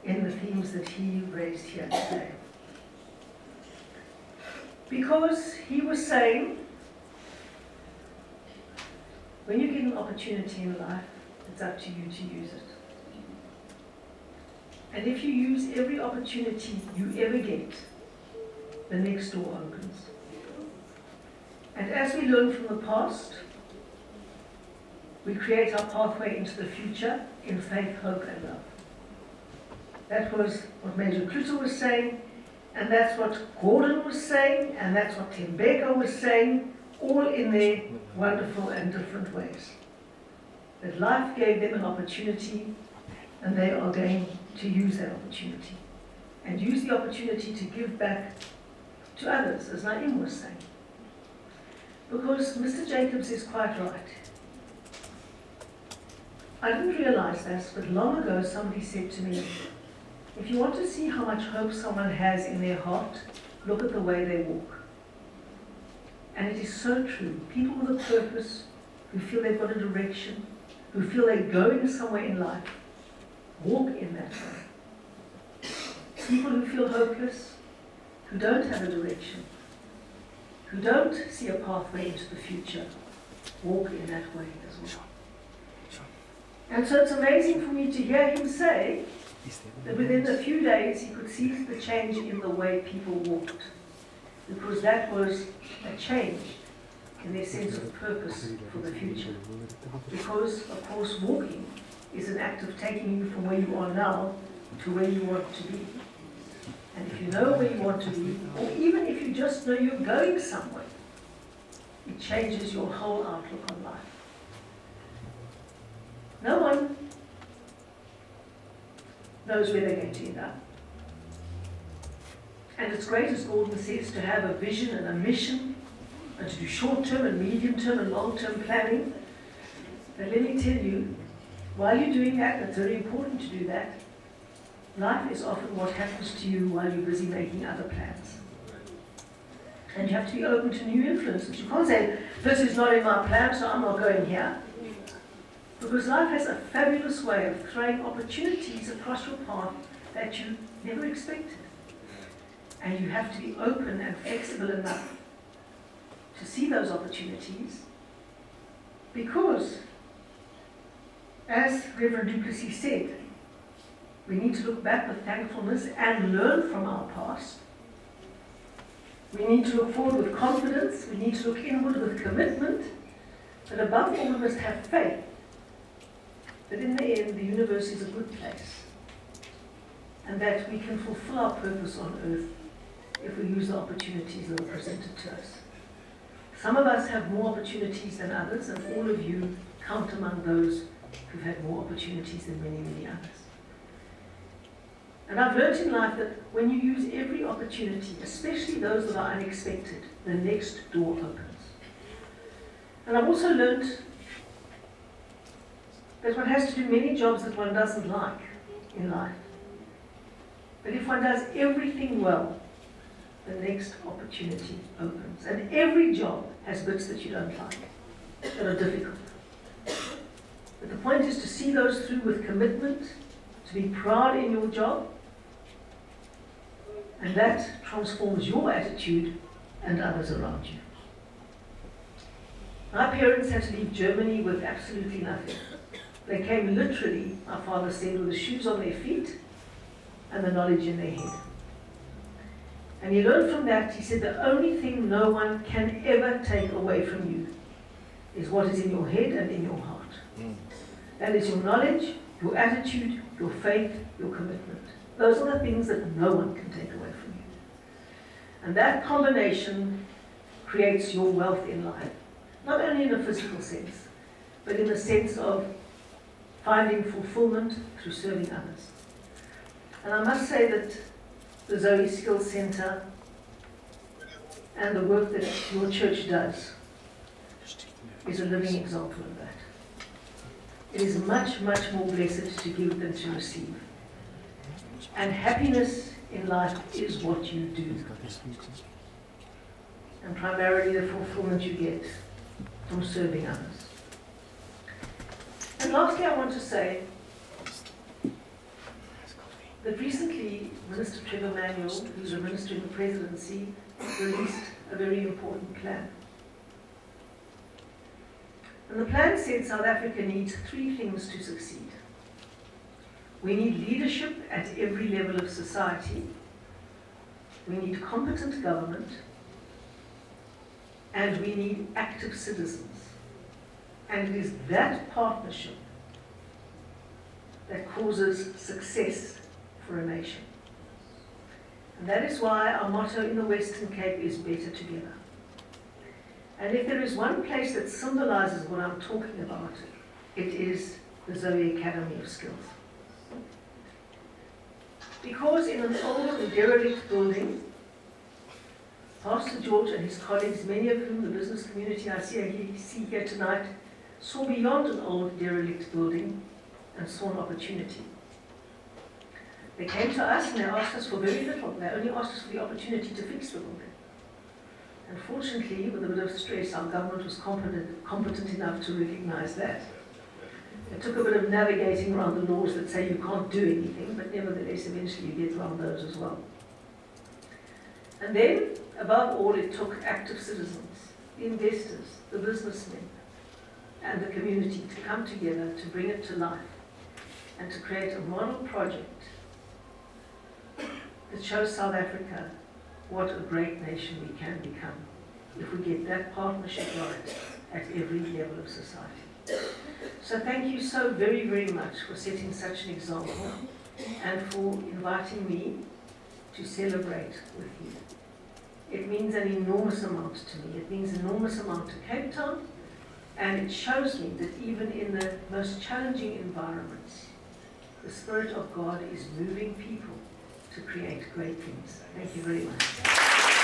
in the themes that he raised here today. Because he was saying, when you get an opportunity in life, it's up to you to use it. And if you use every opportunity you ever get, the next door opens. And as we learn from the past, we create our pathway into the future in faith, hope, and love. That was what Major Kluter was saying, and that's what Gordon was saying, and that's what Tim Baker was saying, all in their wonderful and different ways. That life gave them an opportunity, and they are going to use that opportunity. And use the opportunity to give back to others, as Naim was saying. Because Mr. Jacobs is quite right. I didn't realize this, but long ago somebody said to me, if you want to see how much hope someone has in their heart, look at the way they walk. And it is so true. People with a purpose, who feel they've got a direction, who feel they're going somewhere in life, walk in that way. People who feel hopeless, who don't have a direction, who don't see a pathway into the future, walk in that way as well. And so it's amazing for me to hear him say that within a few days he could see the change in the way people walked. Because that was a change in their sense of purpose for the future. Because, of course, walking is an act of taking you from where you are now to where you want to be. And if you know where you want to be, or even if you just know you're going somewhere, it changes your whole outlook on life. No one knows where they're going to end up. And it's great, as Gordon says, to have a vision and a mission, and to do short-term and medium-term and long-term planning. But let me tell you, while you're doing that, and it's very important to do that, life is often what happens to you while you're busy making other plans. And you have to be open to new influences. You can't say, this is not in my plan, so I'm not going here. Because life has a fabulous way of throwing opportunities across your path that you never expected. And you have to be open and flexible enough to see those opportunities, because, as Reverend Duplessis said, we need to look back with thankfulness and learn from our past. We need to look forward with confidence. We need to look inward with commitment. But above all, we must have faith that in the end, the universe is a good place, and that we can fulfill our purpose on earth if we use the opportunities that are presented to us. Some of us have more opportunities than others, and all of you count among those who've had more opportunities than many, many others. And I've learned in life that when you use every opportunity, especially those that are unexpected, the next door opens. And I've also learned that one has to do many jobs that one doesn't like in life. But if one does everything well, the next opportunity opens. And every job has bits that you don't like, that are difficult. But the point is to see those through with commitment, to be proud in your job, and that transforms your attitude and others around you. My parents had to leave Germany with absolutely nothing. They came literally, my father said, with the shoes on their feet and the knowledge in their head. And he learned from that, he said, the only thing no one can ever take away from you is what is in your head and in your heart. That is your knowledge, your attitude, your faith, your commitment. Those are the things that no one can take away from you. And that combination creates your wealth in life. Not only in a physical sense, but in the sense of finding fulfillment through serving others. And I must say that the Zoe Skills Center and the work that your church does is a living example of that. It is much, much more blessed to give than to receive. And happiness in life is what you do. And primarily the fulfillment you get from serving others. And lastly, I want to say that recently Minister Trevor Manuel, who's a minister in the presidency, released a very important plan. And the plan said South Africa needs 3 things to succeed. We need leadership at every level of society. We need competent government. And we need active citizens. And it is that partnership that causes success for a nation. And that is why our motto in the Western Cape is better together. And if there is one place that symbolizes what I'm talking about, it is the Zoe Academy of Skills. Because in an old and derelict building, Pastor George and his colleagues, many of whom the business community I see here tonight, saw beyond an old derelict building and saw an opportunity. They came to us and they asked us for very little. They only asked us for the opportunity to fix the building. Unfortunately, with a bit of stress, our government was competent enough to recognize that. It took a bit of navigating around the laws that say you can't do anything, but nevertheless, eventually you get around those as well. And then, above all, it took active citizens, the investors, the businessmen, and the community to come together to bring it to life and to create a model project that shows South Africa what a great nation we can become if we get that partnership right at every level of society. So thank you so very, very much for setting such an example and for inviting me to celebrate with you. It means an enormous amount to me. It means an enormous amount to Cape Town, and it shows me that even in the most challenging environments, the Spirit of God is moving people to create great things. Thank you very much.